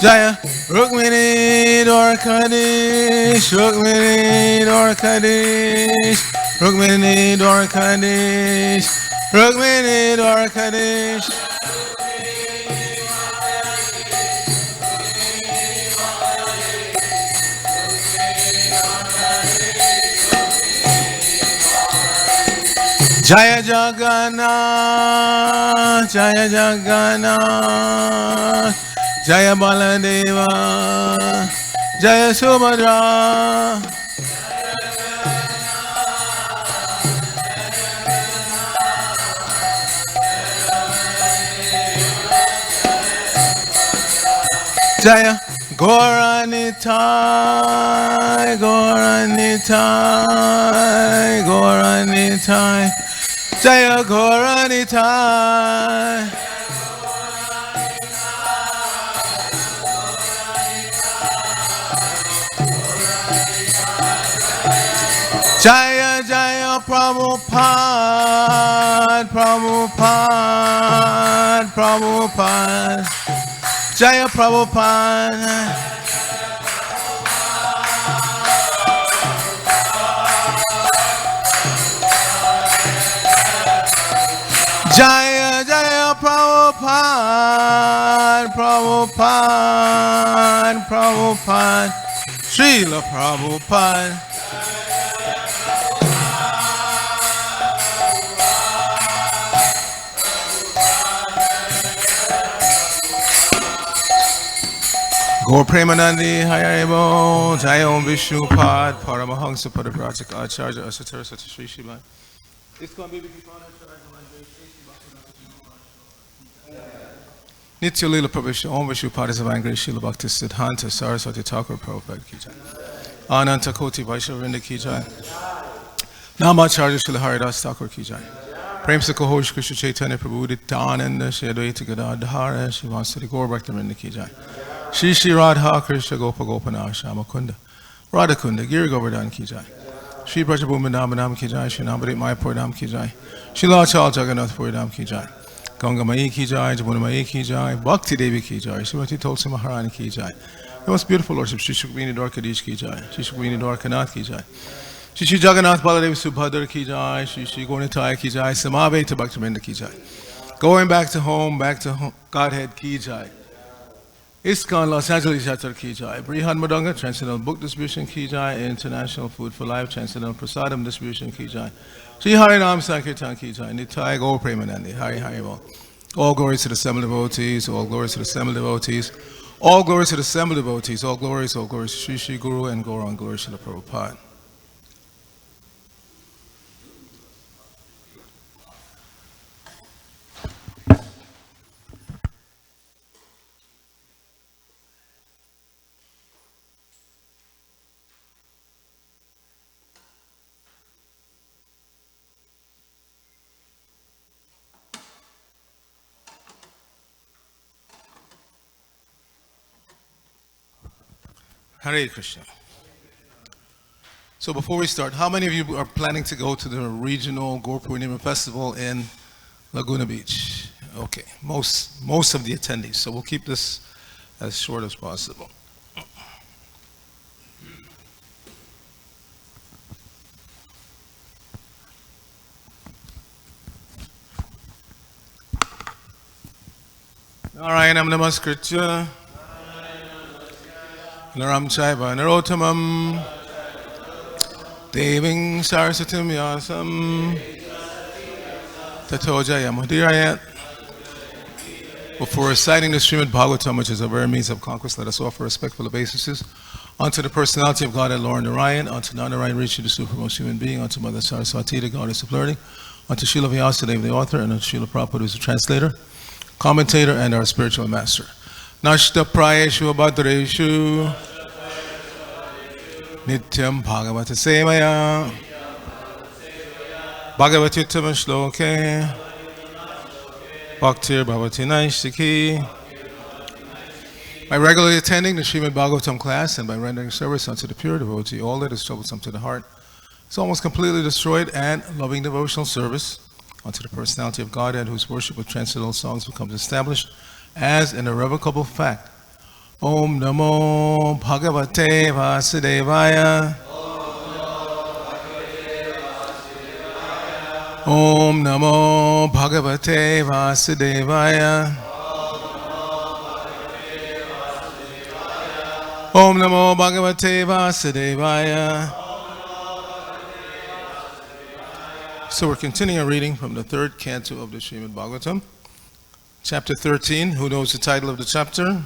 Jaya Rukmini Dwarkadish, Rukmini Dwarkadish, Rukmini Dwarkadish, Rukmini Dwarkadish. Jaya Jagannath, Jaya Jagannath, Jaya Baladeva, Jaya Subhadra. Jaya Gauranitai, Gauranitai, Gauranitai, Jaya Gauranitai. Jaya Jaya Prabhupada, Prabhupada, Prabhupada, Jaya Prabhupada. Jaya Jaya Prabhupada, Prabhupada, Prabhupada, Srila Prabhupada. Gaur Premanandi Hayaribo, Jayom Vishnupad, Paramahansa Padabrajak Acharya Asatara Sati Sri Shiva. It's going to be Nitya Lila Prabhu Om Vishnupad is Avangri Shila Bhakti Siddhanta Saraswati Thakur Prabhupada Kijai. Ananta Koti Vaishnavinda Kijai. Namacharya Shila Haridas Thakur Kijai. Prem Sakohosh Krishna Chaitanya Prabhu Dityananda Shadvaita Gadadhara Shivasari Gaur Bhaktivinoda Kijai. Shri Shri Radha Krishna Gopa Gopana Shama Kunda Radha Kunda Giri Govardhan Ki Jai Shri Prajabhumi Namanam Ki Jai Shri Namarit Mayapur Dham Ki Jai Shri Lachal Jagannath Puri Dham Ki Jai Ganga Mai Ki Jai Jamuna Mai Ki Jai Bhakti Devi Ki Jai Srimati Tulsi Maharani Ki Jai The most beautiful Lordship Shri Shukmini Dwarkadish Ki Jai Shri Shukmini Dwarkanath Ki Jai Shri Shri Jagannath Baladev Subhadra Ki Jai Shri Shri Gaurnitai Ki Jai Samaveta Bhaktivinoda Ki Jai Going back to home, Godhead Ki Jai ISKCON Los Angeles Yatra Ki Jai, Brihan Madanga, Transcendental Book Distribution Ki Jai, International Food for Life, Transcendental Prasadam Distribution Ki Jai, Sri Harinam Sankirtan Ki Jai, Nitai Gaur Premanandi, Hari Haribo. All glories to the assembled devotees, all glories to the assembled devotees, all glories to the assembled devotees, all glories to Sri Sri Guru and Gaurang, glories to the Prabhupada. Hare Krishna. So before we start, how many of you are planning to go to the regional Gaur Purnima festival in Laguna Beach? Okay, most of the attendees. So we'll keep this as short as possible. Narayanam Namaskritya Naram Chaiva Narottamam Deving Sarasatim Yasam Tato Jayamudirayat. Before reciting the Srimad Bhagavatam, which is a very means of conquest, let us offer respectful obeisances unto the personality of God and Lord Narayan, unto Narayan Rishi, the supremmost human being, unto Mother Saraswati, the goddess of learning, unto Srila Vyasadeva, the author, and unto Srila Prabhupada, who is the translator, commentator, and our spiritual master. Nashta Prayeshu Abhadreshu Nityam Bhagavata Sevaya Bhagavati Uttama Shloke Bhaktir Bhavati Naishiki. By regularly attending the Srimad Bhagavatam class and by rendering service unto the pure devotee, all that is troublesome to the heart is almost completely destroyed, and loving devotional service unto the personality of Godhead, whose worship of transcendental songs becomes established as an irrevocable fact, Om Namo Bhagavate Vasudevaya. Om Namo Bhagavate Vasudevaya. Om Namo Bhagavate Vasudevaya. So we're continuing our reading from the third canto of the Srimad Bhagavatam, chapter 13. Who knows the title of the chapter?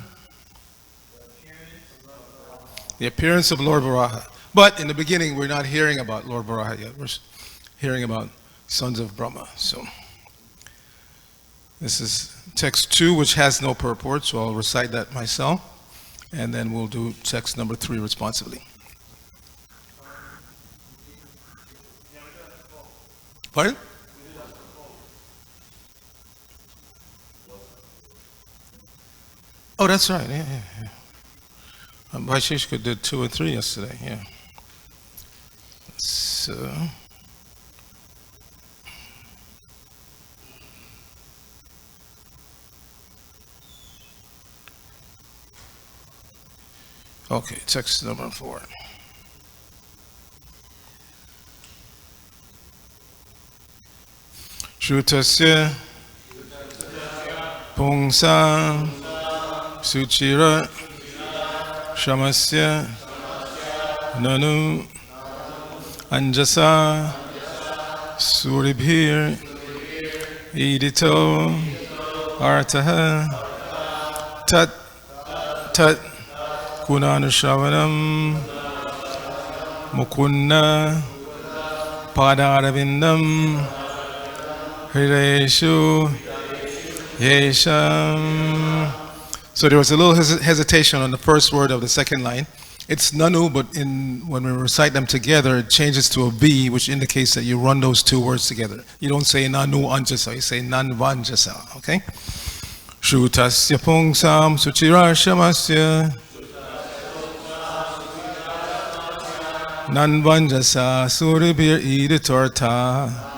The appearance of Lord Varaha. But in the beginning, we're not hearing about Lord Varaha yet. We're hearing about sons of Brahma. So this is text 2, which has no purport, so I'll recite that myself, and then we'll do text number 3 responsively. Pardon? Oh, that's right. Yeah. Vaisheshika did 2 and 3 yesterday. Yeah. So. Okay, text number 4. Shrutasya Pungsam Suchira Shamasya Nanu Anjasa Suribhir Idito Artaha Tat Kunanushavanam Mukunna Padaravindam Hireshu Yesham. So there was a little hesitation on the first word of the second line. It's Nanu, but when we recite them together, it changes to a B, which indicates that you run those 2 words together. You don't say Nanu Anjasa, you say Nanvanjasa, okay? Shrutasya Pungsam Suchira Shamasya Nanvanjasa Suribhir Iditorta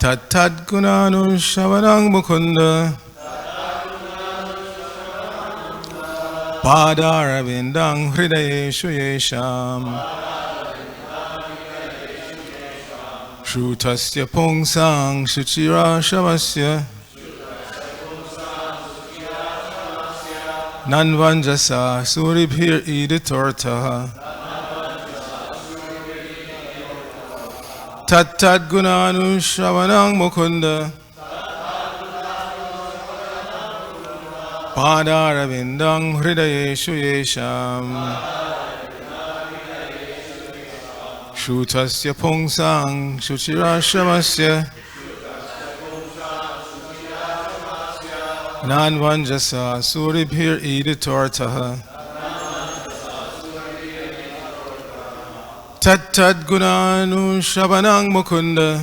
Tad Gunanu Shavanang Mukunda Padaravindang Hridayeshu Yesham Shrutasya Pungsang Shuchira Shavasya Nanvanjasa Suribhir Iditorta Tad Gunanu Shavanang Mukunda Padaravindang Hridayeshu Yesham Shrutasya Pungsang Shuchira Shamasya Nanvanjasa Suribhir Iditortaha Tad Gunanu Shavanang Mukunda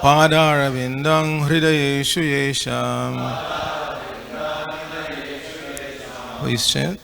Padaravindang Hridayeshu Yesham. Please chant.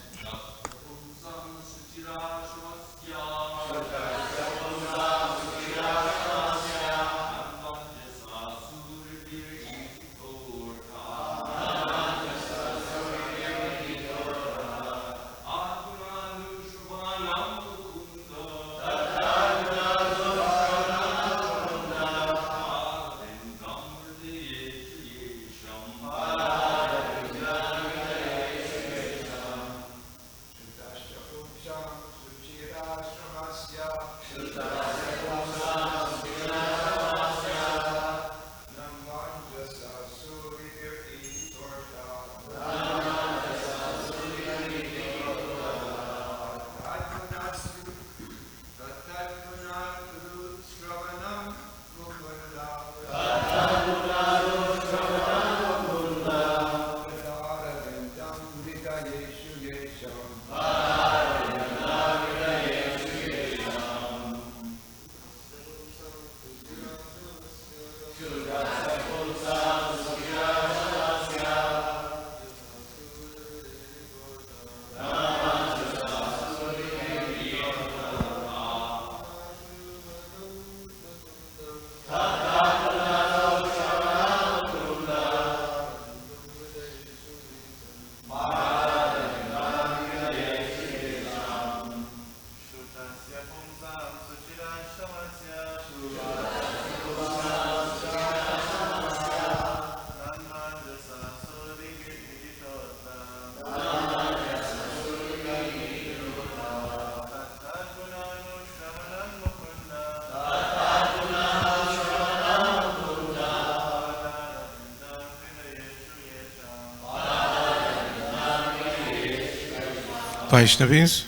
Vaishnavis.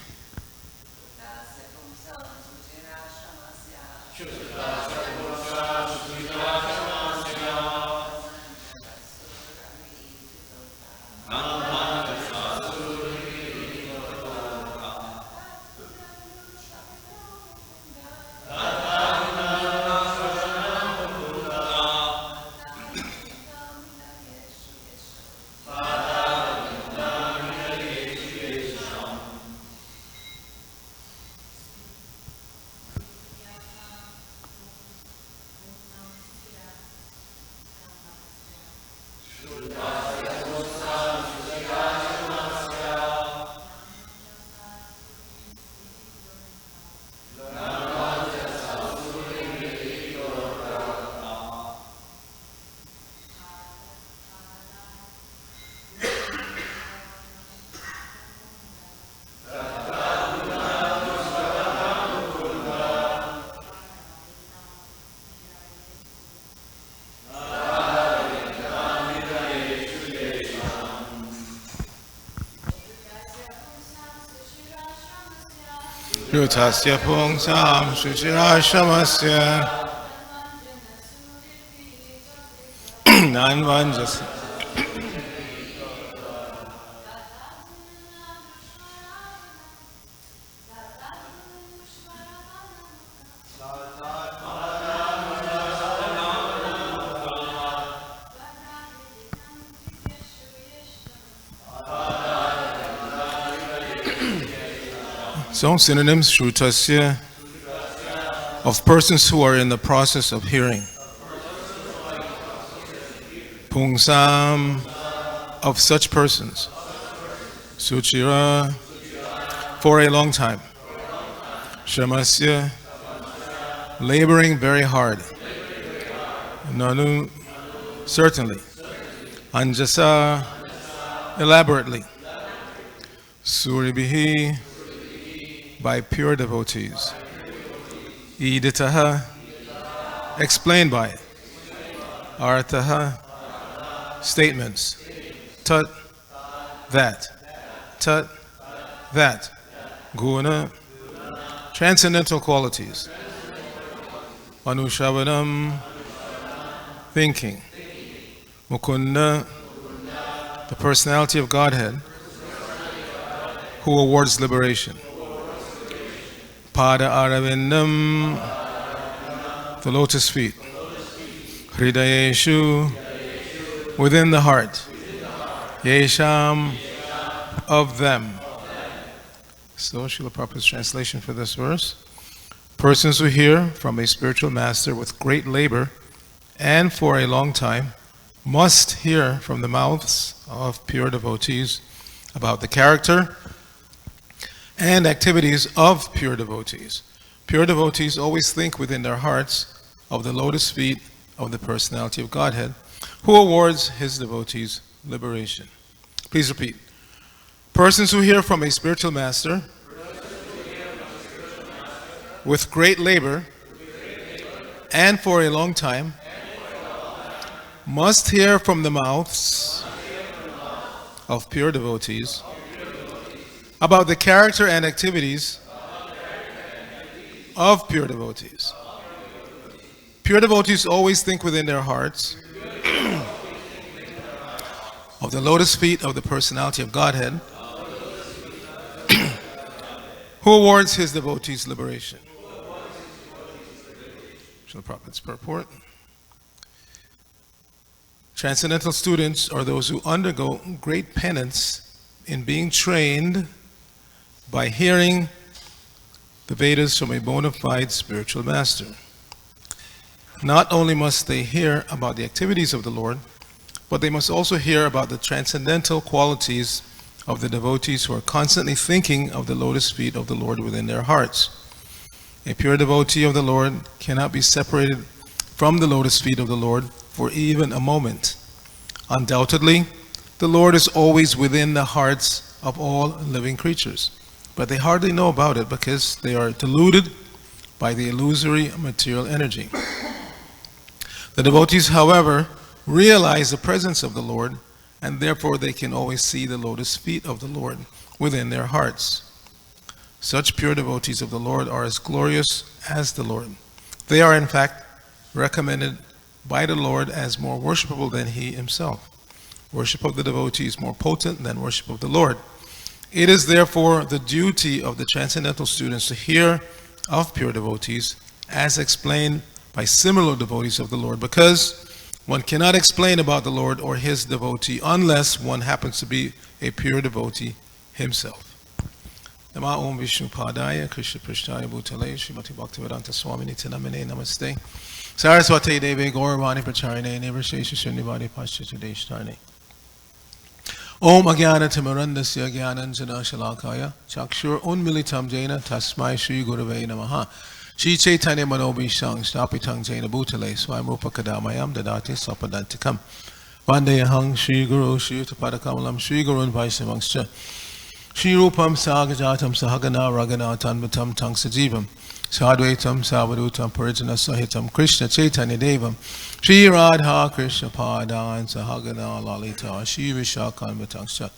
Yutasya pungsam shuchirashamasya nanvanjas. So synonyms, shrutasya, of persons who are in the process of hearing. Pungsam, of such persons. Suchira, for a long time. Shamasya, laboring very hard. Nanu, certainly. Anjasa, elaborately. Suribihi, by pure devotees. Iditaha, explained by it. Arthaha, statements. Tat, that. Tat, that. Guna, transcendental qualities. Anushavanam, thinking. Mukunda, the personality of Godhead, who awards liberation. Pada Aravindam, the lotus feet. Hridayeshu, within the heart. Yesham, of them. So, Srila Prabhupada's translation for this verse. Persons who hear from a spiritual master with great labor and for a long time must hear from the mouths of pure devotees about the character and activities of pure devotees. Pure devotees always think within their hearts of the lotus feet of the personality of Godhead, who awards his devotees liberation. Please repeat. Persons who hear from a spiritual master with great labor and for a long time must hear from the mouths of pure devotees about the character and activities of pure devotees. Pure devotees always think within their hearts of the lotus feet of the personality of Godhead, who awards his devotees liberation. Srila Prabhupada's purport. Transcendental students are those who undergo great penance in being trained by hearing the Vedas from a bona fide spiritual master. Not only must they hear about the activities of the Lord, but they must also hear about the transcendental qualities of the devotees who are constantly thinking of the lotus feet of the Lord within their hearts. A pure devotee of the Lord cannot be separated from the lotus feet of the Lord for even a moment. Undoubtedly, the Lord is always within the hearts of all living creatures, but they hardly know about it because they are deluded by the illusory material energy. The devotees, however, realize the presence of the Lord, and therefore they can always see the lotus feet of the Lord within their hearts. Such pure devotees of the Lord are as glorious as the Lord. They are in fact recommended by the Lord as more worshipable than He Himself. Worship of the devotee is more potent than worship of the Lord. It is therefore the duty of the transcendental students to hear of pure devotees as explained by similar devotees of the Lord, because one cannot explain about the Lord or His devotee unless one happens to be a pure devotee himself. Nama Om Vishnu Padaya Krishna Prishtaya Bhutale Srimati Bhaktivedanta Swamini Tinamine Namaste Saraswati Deve Gauravani Pracharine Nirvishesha Srinivadi Paschita Deshtarne Om Agyana Timarandasya Gyananjana Shalakaya Chakshur Unmilitam Jaina Tasmai Shri Gurave Namaha Shri Chaitanya Manobhishang Stapitang Jaina Bhutale Swayamrupa Kadamayam Dadati Sapadantikam Vandeyahang Shri Guru Shri Utapadakamalam Shri Gurun Vaishnavangscha Shri Rupam Sagajatam Sahagana Ragana Tanvatam Tang Sajivam Sadvaitam Savadutam Parijana Sahitam Krishna Chaitanya Devam Shri Radha Krishna Padan Sahagana Lalita Shri Vishakan Vatangsha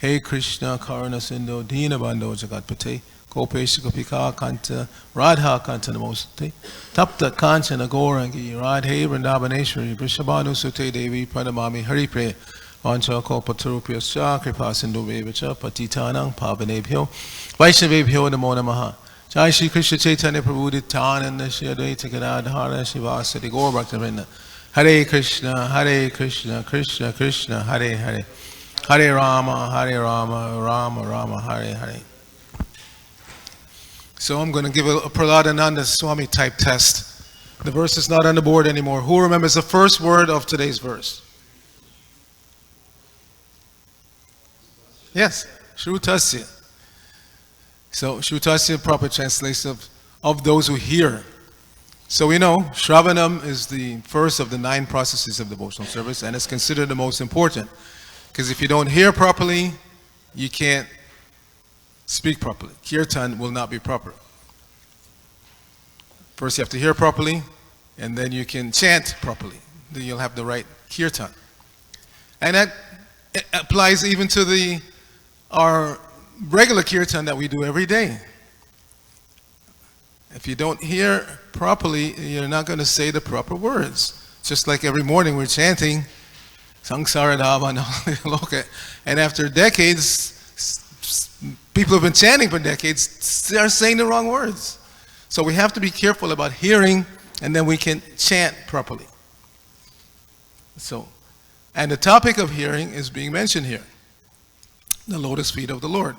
Hey Krishna Karuna Sindhu Dina Bando Jagatpate Gopesha Gopika Kanta Radha Kanta Namoste Tapta Kanchana Gorangi Radhe Vrindavaneshwari Vrishabhanu Sute Devi Pranamami Hari Pre Vancha Kalpatarupyascha Kripa Sindhu Vevacha Patitanang Pavanebhyo Vaishnavebhyo Namo Namaha Jai Shri Krishna Chaitanya Prabhu Nityananda Shri Advaita Gadadhara Shivasati Gaur Bhaktivinoda Hare Krishna Krishna Krishna Hare Hare Hare Rama Rama Rama Hare Hare. So I'm going to give a Prahladananda Swami type test. The verse is not on the board anymore. Who remembers the first word of today's verse? Yes, Shrutasya. So Shrutasya, proper translation of those who hear. So we know Shravanam is the first of the 9 processes of devotional service, and it's considered the most important. Because if you don't hear properly, you can't speak properly. Kirtan will not be proper. First you have to hear properly, and then you can chant properly. Then you'll have the right kirtan. And that applies even to our regular kirtan that we do every day. If you don't hear properly, you're not going to say the proper words. Just like every morning we're chanting Sangsara Dava, and after decades, people have been chanting for decades, they're saying the wrong words. So we have to be careful about hearing, and then we can chant properly. So, and the topic of hearing is being mentioned here. The lotus feet of the Lord.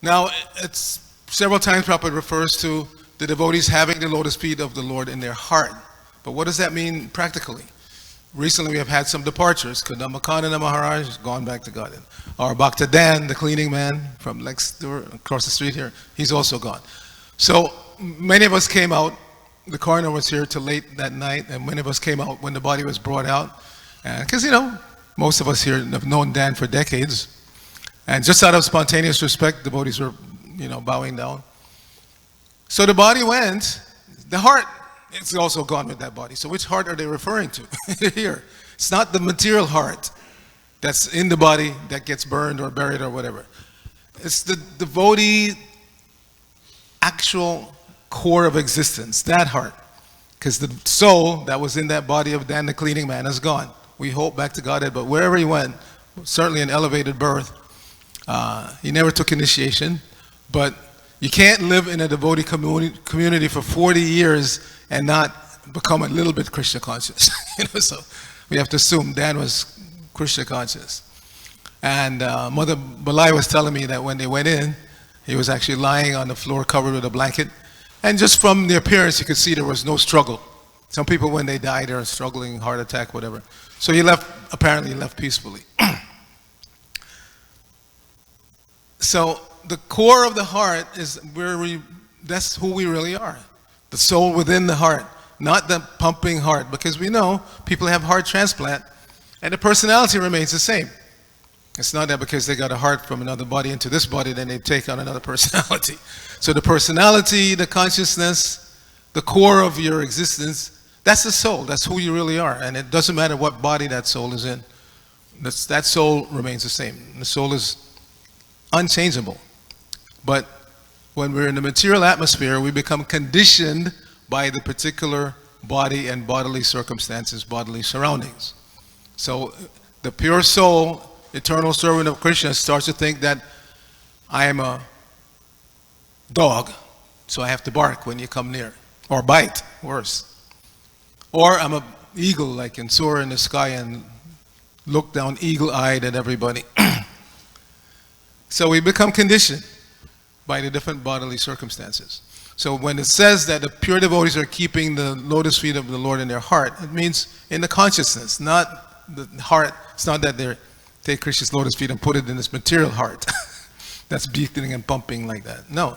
Now, it's several times Prabhupada refers to the devotees having the lotus feet of the Lord in their heart. But what does that mean practically? Recently we have had some departures. Kadamakanana Maharaj has gone back to God. Our Bhakta Dan, the cleaning man from next door, across the street here, he's also gone. So many of us came out. The coroner was here till late that night, and many of us came out when the body was brought out. Because, most of us here have known Dan for decades. And just out of spontaneous respect, devotees were, bowing down. So the body went. The heart is also gone with that body. So which heart are they referring to here? It's not the material heart that's in the body that gets burned or buried or whatever. It's the devotee actual core of existence, that heart. Because the soul that was in that body of Dan the cleaning man is gone. We hope back to Godhead, but wherever he went, certainly an elevated birth. He never took initiation, but you can't live in a devotee community for 40 years and not become a little bit Krishna conscious. So we have to assume Dan was Krishna conscious. And Mother Balai was telling me that when they went in, he was actually lying on the floor covered with a blanket. And just from the appearance, you could see there was no struggle. Some people, when they die, they're struggling, heart attack, whatever. So he apparently left peacefully. So the core of the heart is that's who we really are. The soul within the heart, not the pumping heart. Because we know people have heart transplant and the personality remains the same. It's not that because they got a heart from another body into this body, then they take on another personality. So the personality, the consciousness, the core of your existence, that's the soul. That's who you really are. And it doesn't matter what body that soul is in. That soul remains the same. The soul is unchangeable. But when we're in the material atmosphere, we become conditioned by the particular body and bodily circumstances, bodily surroundings. So the pure soul, eternal servant of Krishna, starts to think that I am a dog, so I have to bark when you come near, or bite, worse. Or I'm an eagle, like can soar in the sky and look down eagle-eyed at everybody. So we become conditioned by the different bodily circumstances. So when it says that the pure devotees are keeping the lotus feet of the Lord in their heart, it means in the consciousness, not the heart. It's not that they take Krishna's lotus feet and put it in this material heart that's beating and pumping like that. No.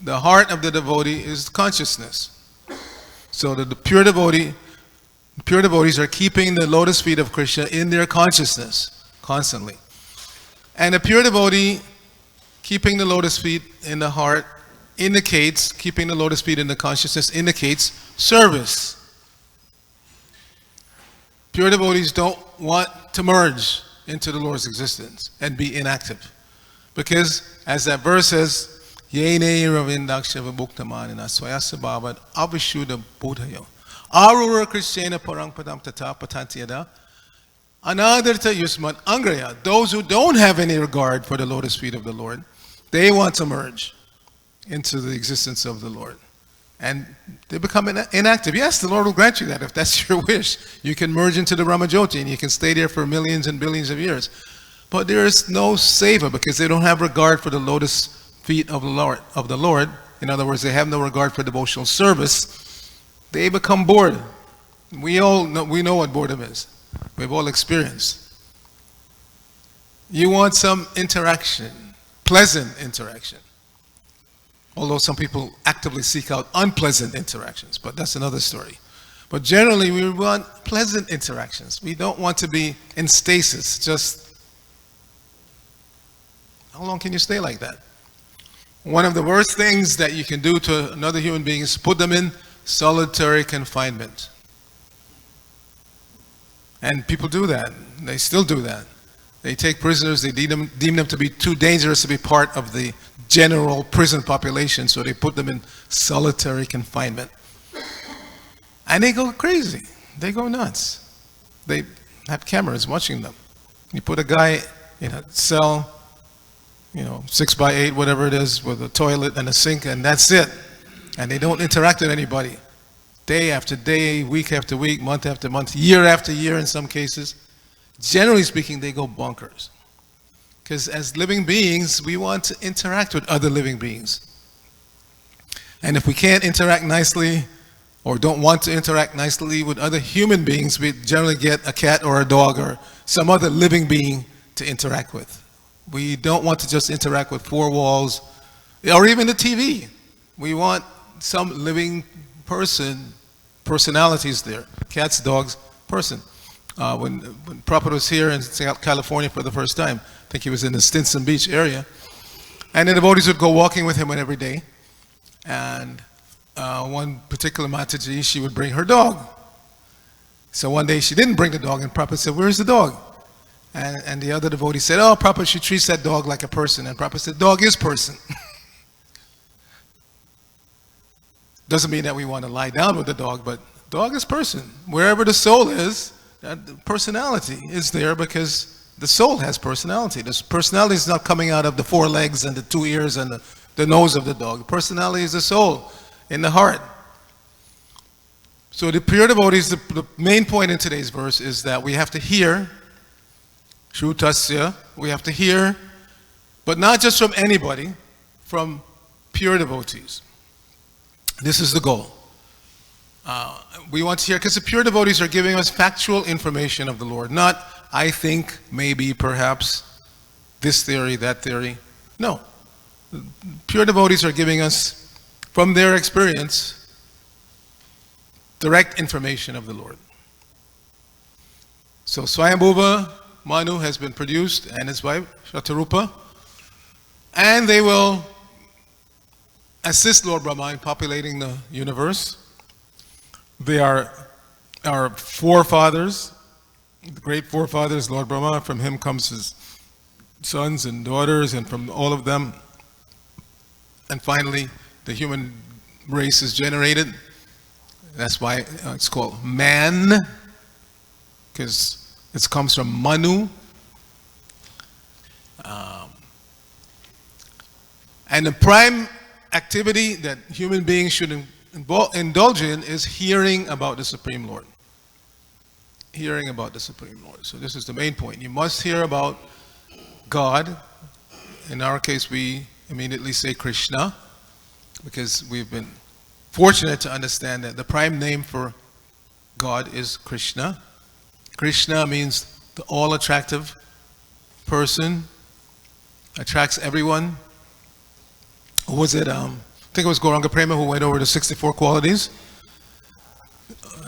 The heart of the devotee is consciousness. So the pure devotees are keeping the lotus feet of Krishna in their consciousness constantly. And a pure devotee keeping the lotus feet in the heart indicates, keeping the lotus feet in the consciousness indicates service. Pure devotees don't want to merge into the Lord's existence and be inactive. Because, as that verse says, Yene Ravindaksha Vibhuktamanina Swayasa Bhavat Avishuddha Buddhayo Arura Krishna Parang Padam Tata Patantiyada Anadarta Yusman Angraya. Those who don't have any regard for the lotus feet of the Lord, they want to merge into the existence of the Lord. And they become inactive. Yes, the Lord will grant you that if that's your wish. You can merge into the Ramajyoti and you can stay there for millions and billions of years. But there is no savor because they don't have regard for the lotus feet of the Lord. In other words, they have no regard for devotional service. They become bored. We know what boredom is. We've all experienced. You want some interaction, pleasant interaction. Although some people actively seek out unpleasant interactions, but that's another story. But generally, we want pleasant interactions. We don't want to be in stasis. Just, how long can you stay like that? One of the worst things that you can do to another human being is put them in solitary confinement. And people do that. They still do that. They take prisoners, they deem them to be too dangerous to be part of the general prison population, so they put them in solitary confinement. And they go crazy. They go nuts. They have cameras watching them. You put a guy in a cell, 6 by 8, whatever it is, with a toilet and a sink, and that's it. And they don't interact with anybody. Day after day, week after week, month after month, year after year in some cases. Generally speaking, they go bonkers. Because as living beings, we want to interact with other living beings. And if we can't interact nicely, or don't want to interact nicely with other human beings, we generally get a cat or a dog or some other living being to interact with. We don't want to just interact with four walls, or even the TV. We want some living personalities there. Cats, dogs, person. When Prabhupada was here in California for the first time, I think he was in the Stinson Beach area, and the devotees would go walking with him every day. And one particular Mataji, she would bring her dog. So one day she didn't bring the dog, and Prabhupada said, "Where's the dog?" And the other devotee said, "Oh, Prabhupada, she treats that dog like a person." And Prabhupada said, "Dog is person." Doesn't mean that we want to lie down with the dog, but dog is person. Wherever the soul is, that personality is there because the soul has personality. This personality is not coming out of the four legs and the two ears and the nose of the dog. Personality is the soul in the heart. So the pure devotees, the main point in today's verse is that we have to hear, Shrutasya, we have to hear, but not just from anybody, from pure devotees. This is the goal. We want to hear, because the pure devotees are giving us factual information of the Lord, not I think, maybe, perhaps, this theory, that theory. No. Pure devotees are giving us, from their experience, direct information of the Lord. So Swayambhuva Manu has been produced, and his wife, Shatarupa, and they will assist Lord Brahma in populating the universe. They are our forefathers, the great forefathers, Lord Brahma. From him comes his sons and daughters, and from all of them, and finally, the human race is generated. That's why it's called man, because it comes from Manu. And the prime activity that human beings should indulge in is hearing about the Supreme Lord. Hearing about the Supreme Lord. So this is the main point. You must hear about God. In our case, we immediately say Krishna, because we've been fortunate to understand that the prime name for God is Krishna. Krishna means the all-attractive person, attracts everyone. Who was it? I think it was Gauranga Prema who went over the 64 qualities.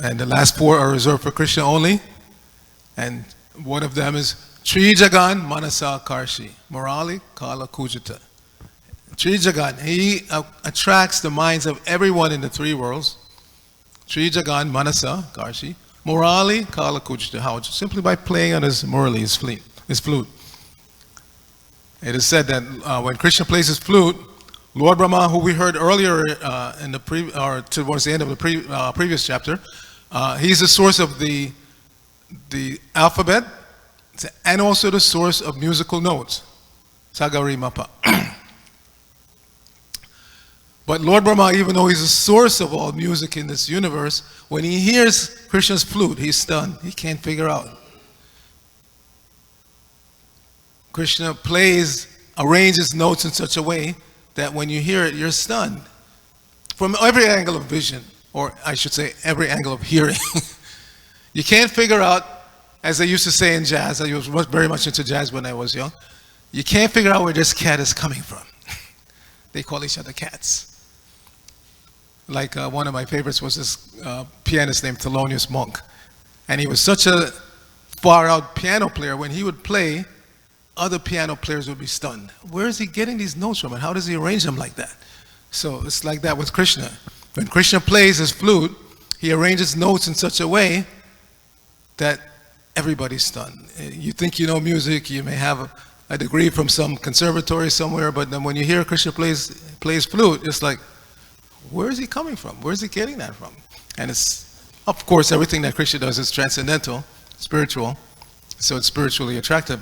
And the last 4 are reserved for Krishna only. And one of them is Tri Jagan Manasa Karshi, Morali Kala Kujita. Tri Jagan, he attracts the minds of everyone in the 3 worlds. Tri Jagan Manasa Karshi, Morali Kala Kujita. How? Simply by playing on his murali, his flute. It is said that when Krishna plays his flute, Lord Brahma, who we heard earlier towards the end of the previous chapter, he's the source of the alphabet and also the source of musical notes. Sagari Mapa. But Lord Brahma, even though he's the source of all music in this universe, when he hears Krishna's flute, he's stunned. He can't figure out. Krishna arranges notes in such a way that when you hear it, you're stunned. From every angle of vision, or I should say every angle of hearing. You can't figure out, as they used to say in jazz, I was very much into jazz when I was young, you can't figure out where this cat is coming from. They call each other cats. Like one of my favorites was this pianist named Thelonious Monk. And he was such a far-out piano player. When he would play, other piano players would be stunned. Where is he getting these notes from, and how does he arrange them like that? So it's like that with Krishna. When Krishna plays his flute, he arranges notes in such a way that everybody's stunned. You think you know music, you may have a degree from some conservatory somewhere, but then when you hear Krishna plays flute, it's like, where is he coming from? Where is he getting that from? And it's, of course, everything that Krishna does is transcendental, spiritual, so it's spiritually attractive.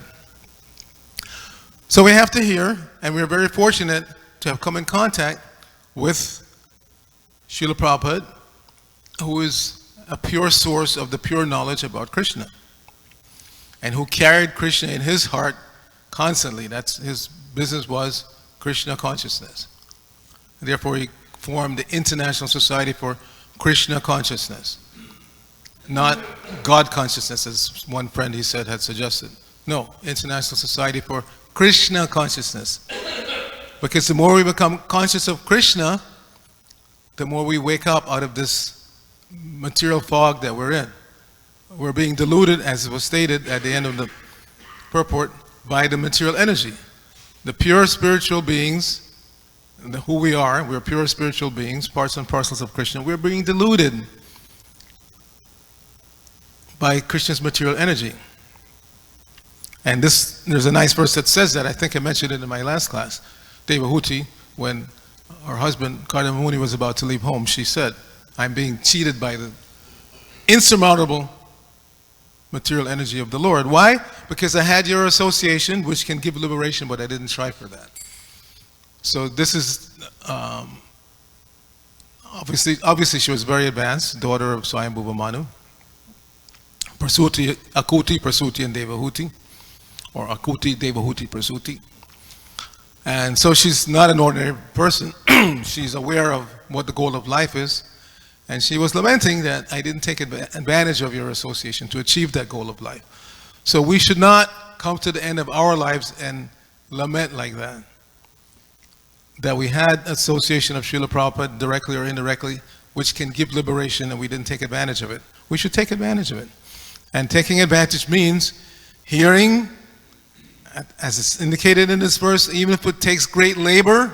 So we have to hear, and we're very fortunate to have come in contact with Srila Prabhupada, who is a pure source of the pure knowledge about Krishna, and who carried Krishna in his heart constantly. That's his business, was Krishna consciousness. Therefore, he formed the International Society for Krishna Consciousness, not God consciousness, as one friend he said had suggested. No, International Society for Krishna Consciousness. Because the more we become conscious of Krishna, the more we wake up out of this material fog that we're in. We're being diluted, as it was stated at the end of the purport, by the material energy. The pure spiritual beings, who we are, we're pure spiritual beings, parts and parcels of Krishna, we're being diluted by Krishna's material energy. And there's a nice verse that says that. I think I mentioned it in my last class. Devahuti, when her husband, Kardama Muni, was about to leave home, she said, I'm being cheated by the insurmountable material energy of the Lord. Why? Because I had your association, which can give liberation, but I didn't try for that. So this is, obviously she was very advanced, daughter of Swayambhuva Manu. Prasuti, Akuti, Prasuti, and Devahuti, or Akuti, Devahuti, Prasuti. And so she's not an ordinary person. She's aware of what the goal of life is. And she was lamenting that I didn't take advantage of your association to achieve that goal of life. So we should not come to the end of our lives and lament like that. That we had association of Srila Prabhupada, directly or indirectly, which can give liberation, and we didn't take advantage of it. We should take advantage of it. And taking advantage means hearing, as it's indicated in this verse, even if it takes great labor,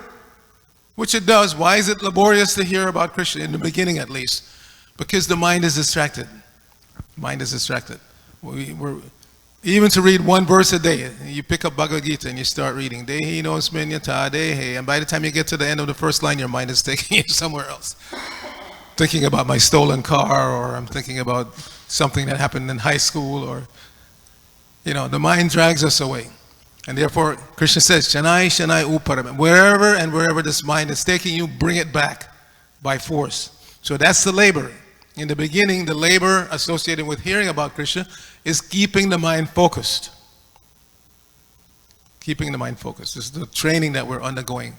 which it does. Why is it laborious to hear about Krishna, in the beginning at least? Because the mind is distracted. Mind is distracted. Even to read one verse a day, you pick up Bhagavad Gita and you start reading. Dehi no sminyata dehe. And by the time you get to the end of the first line, your mind is taking you somewhere else. Thinking about my stolen car, or I'm thinking about something that happened in high school, or, the mind drags us away. And therefore, Krishna says, Shanai, Shanai, Uparam. Wherever this mind is taking you, bring it back by force. So that's the labor. In the beginning, the labor associated with hearing about Krishna is keeping the mind focused. Keeping the mind focused. This is the training that we're undergoing,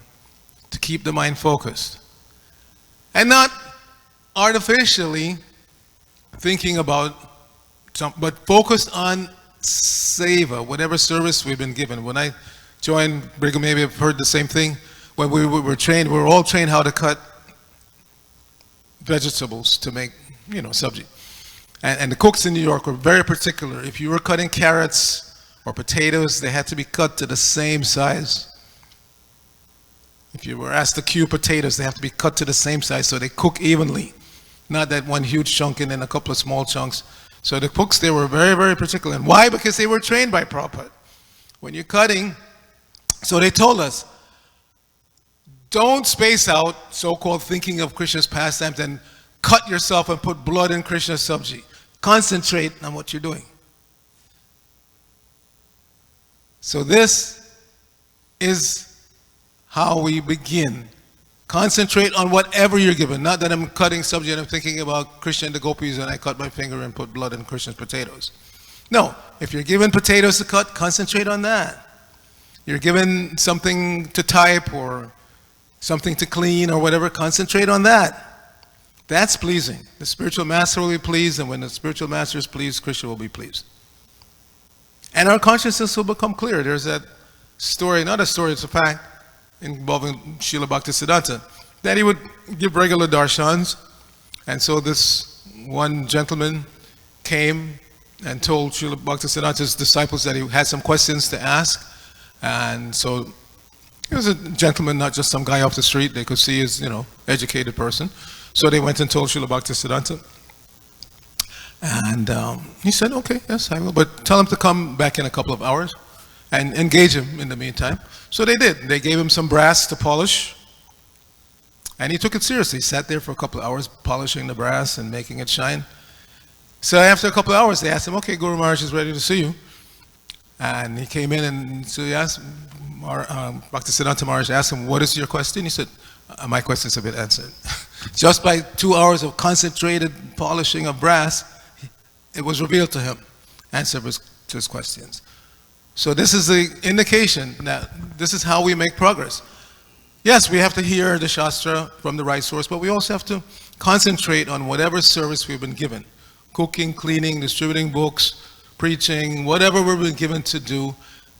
to keep the mind focused. And not artificially thinking about something, but focused on seva, whatever service we've been given. When I joined Brigham, maybe I've heard the same thing. When we were trained, we were all trained how to cut vegetables to make, sabji. And the cooks in New York were very particular. If you were cutting carrots or potatoes, they had to be cut to the same size. If you were asked to cube potatoes, they have to be cut to the same size so they cook evenly. Not that one huge chunk and then a couple of small chunks. So the cooks, they were very, very particular. And why? Because they were trained by Prabhupada. When you're cutting, so they told us, don't space out, so-called thinking of Krishna's pastimes, and cut yourself and put blood in Krishna's sabji. Concentrate on what you're doing. So this is how we begin. Concentrate on whatever you're given. Not that I'm cutting sabji and I'm thinking about Krishna and the gopis and I cut my finger and put blood in Krishna's potatoes. No, if you're given potatoes to cut, concentrate on that. You're given something to type or something to clean or whatever, concentrate on that. That's pleasing. The spiritual master will be pleased, and when the spiritual master is pleased, Krishna will be pleased. And our consciousness will become clear. There's that story, not a story, it's a fact, involving Srila Bhaktisiddhanta, that he would give regular darshans. And so this one gentleman came and told Srila Bhaktisiddhanta's disciples that he had some questions to ask. And so he was a gentleman, not just some guy off the street. They could see he's, educated person. So they went and told Srila Bhaktisiddhanta. And he said, okay, yes, I will. But tell him to come back in a couple of hours and engage him in the meantime. So they did. They gave him some brass to polish. And he took it seriously. He sat there for a couple of hours polishing the brass and making it shine. So after a couple of hours, they asked him, okay, Guru Maharaj is ready to see you. And he came in and so he asked, Bhaktisiddhanta Maharaj asked him, what is your question? He said, my questions have been answered. Just by 2 hours of concentrated polishing of brass, it was revealed to him, answer to his questions. So this is the indication that this is how we make progress. Yes, we have to hear the Shastra from the right source, but we also have to concentrate on whatever service we've been given. Cooking, cleaning, distributing books, preaching, whatever we've been given to do,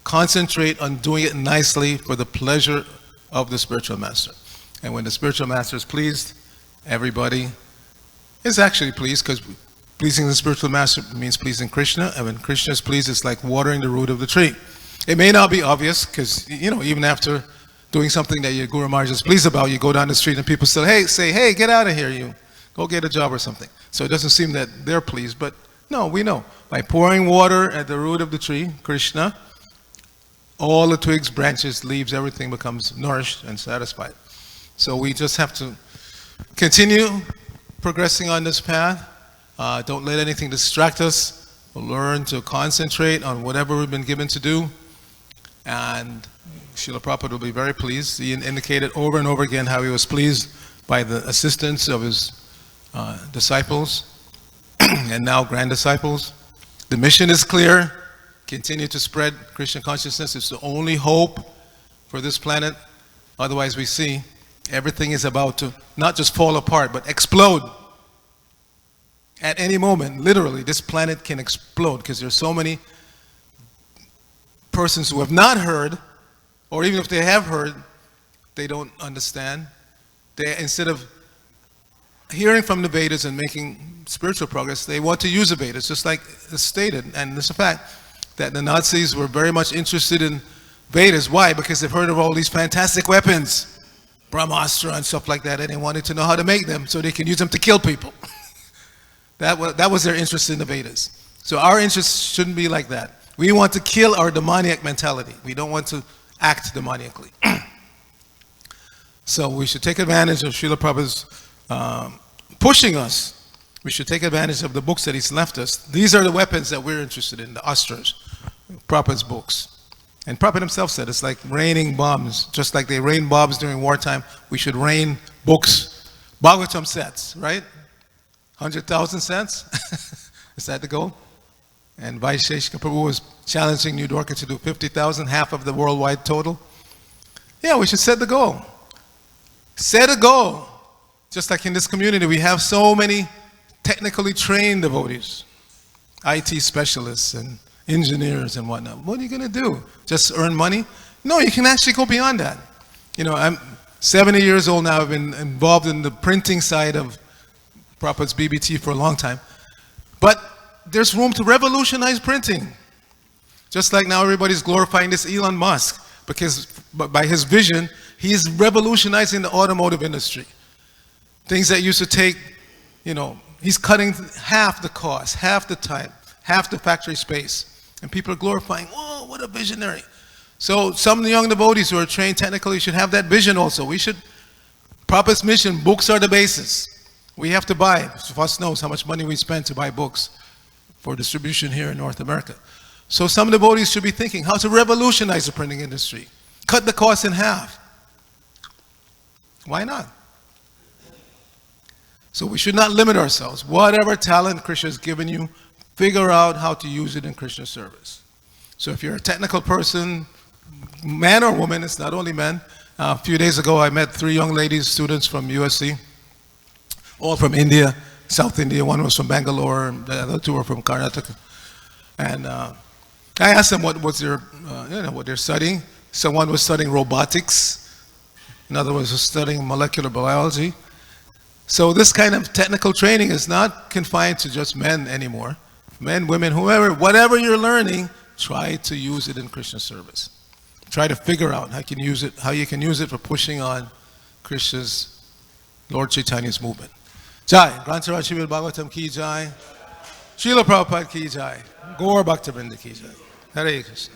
concentrate on doing it nicely for the pleasure of the spiritual master. And when the spiritual master is pleased, everybody is actually pleased, because pleasing the spiritual master means pleasing Krishna. And when Krishna is pleased, it's like watering the root of the tree. It may not be obvious, because, even after doing something that your Guru Maharaj is pleased about, you go down the street and people still, say, hey, get out of here, you. Go get a job or something. So it doesn't seem that they're pleased, but no, we know. By pouring water at the root of the tree, Krishna, all the twigs, branches, leaves, everything becomes nourished and satisfied. So we just have to continue progressing on this path. Don't let anything distract us. We'll learn to concentrate on whatever we've been given to do. And Srila Prabhupada will be very pleased. He indicated over and over again how he was pleased by the assistance of his disciples and now grand disciples. The mission is clear. Continue to spread Krishna consciousness. It's the only hope for this planet. Otherwise, we see everything is about to not just fall apart, but explode. At any moment, literally, this planet can explode, because there's so many persons who have not heard, or even if they have heard, they don't understand. They, instead of hearing from the Vedas and making spiritual progress, they want to use the Vedas, just like it's stated. And it's a fact that the Nazis were very much interested in Vedas. Why? Because they've heard of all these fantastic weapons, Brahmastra and stuff like that, and they wanted to know how to make them so they can use them to kill people. That was their interest in the Vedas. So our interest shouldn't be like that. We want to kill our demoniac mentality. We don't want to act demoniacally. So we should take advantage of Srila Prabhupada's pushing us. We should take advantage of the books that he's left us. These are the weapons that we're interested in, the Astras, Prabhupada's books. And Prabhupada himself said it's like raining bombs. Just like they rain bombs during wartime, we should rain books. Bhagavatam sets, right? 100,000 cents? Is that the goal? And Vaisheshika Prabhu was challenging New Dwarka to do 50,000, half of the worldwide total. Yeah, we should set the goal. Set a goal. Just like in this community, we have so many technically trained devotees, IT specialists and engineers and whatnot. What are you going to do? Just earn money? No, you can actually go beyond that. You know, I'm 70 years old now. I've been involved in the printing side of Prabhupada's BBT for a long time. But there's room to revolutionize printing. Just like now everybody's glorifying this Elon Musk, because by his vision, he's revolutionizing the automotive industry. Things that used to take, you know, he's cutting half the cost, half the time, half the factory space. And people are glorifying, whoa, what a visionary. So some of the young devotees who are trained technically should have that vision also. We should, Prabhupada's mission, books are the basis. We have to buy. Most of us knows how much money we spend to buy books for distribution here in North America. So some devotees should be thinking how to revolutionize the printing industry. Cut the cost in half. Why not? So we should not limit ourselves. Whatever talent Krishna has given you, figure out how to use it in Krishna's service. So if you're a technical person, man or woman, it's not only men. A few days ago, I met 3 young ladies, students from USC, all from India, South India. One was from Bangalore, and the other 2 were from Karnataka. And I asked them what they're studying. So one was studying robotics, another was studying molecular biology. So this kind of technical training is not confined to just men anymore. Men, women, whoever, whatever you're learning, try to use it in Krishna service. Try to figure out how you can use it for pushing on Krishna's, Lord Chaitanya's movement. Jai, Grantharaj Srimad Bhagavatam ki jai, Srila Prabhupada ki jai, Gaur Bhakta Vrinda ki jai. Hare Krishna.